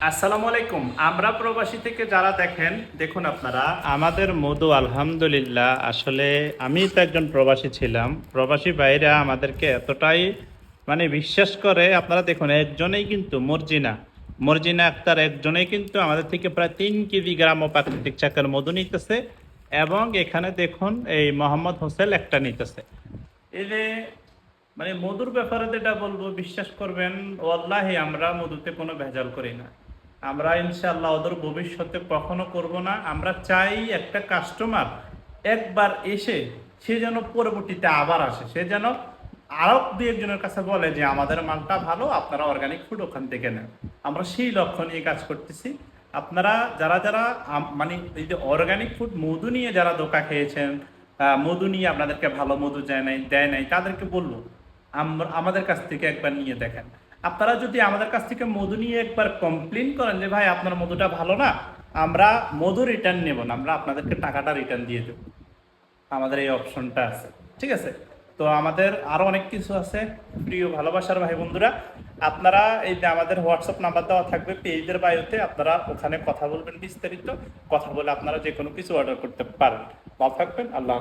আসসালামু আলাইকুম। আমরা প্রবাসী থেকে যারা দেখেন, দেখুন আপনারা আমাদের মধু আলহামদুলিল্লাহ। আসলে আমি তো একজন প্রবাসী ছিলাম। প্রবাসী ভাইরা আমাদেরকে এতটাই বিশ্বাস করে। আপনারা দেখুন, একজনেই কিন্তু মর্জিনা মর্জিনা আক্তার একজনেই কিন্তু আমাদের থেকে প্রায় 3 কেজি গ্রাম ও প্রাকৃতিক চাকের মধু নিতেছে। এবং এখানে দেখুন এই মোহাম্মদ হোসেন একটা নিতেছে। এই যে মধুর ব্যাপারে যেটা বলবো, বিশ্বাস করবেন, ওয়াল্লাহি আমরা মধুতে কোনো ভেজাল করি না। আমরা ইনশাআল্লাহ ওদের ভবিষ্যতে কখনো করব না। আমরা চাই একটা কাস্টমার একবার এসে সে যেন পরবর্তীতে আবার আসে, সে যেন আরো দু একজনের কাছে বলে যে আমাদের মালটা ভালো, আপনারা অর্গানিক ফুড ওখান থেকে নেন। আমরা সেই লক্ষ্য নিয়ে কাজ করতেছি। আপনারা যারা যারা এই যে অর্গানিক ফুড মধু নিয়ে যারা ধোঁকা খেয়েছেন, মধু নিয়ে আপনাদেরকে ভালো মধু দেয় নাই, তাদেরকে বলবো আমাদের কাছ থেকে একবার নিয়ে দেখেন। আপনারা যদি আমাদের কাছ থেকে মধু নিয়ে একবার কমপ্লেন করেন যে ভাই আপনার মধুটা ভালো না, আমরা মধু রিটার্ন নেব না, আমরা আপনাদেরকে টাকাটা রিটার্ন দিয়ে দেবো। আমাদের এই অপশনটা আছে, ঠিক আছে? তো আমাদের আরো অনেক কিছু আছে। প্রিয় ভালোবাসার ভাই বন্ধুরা, আপনারা এই যে আমাদের হোয়াটসঅ্যাপ নাম্বার দেওয়া থাকবে পেজের বায়োতে, আপনারা ওখানে কথা বলবেন, বিস্তারিত কথা বলে আপনারা যে কোনো কিছু অর্ডার করতে পারেন। ভালো থাকবেন, আল্লাহ হাফেজ।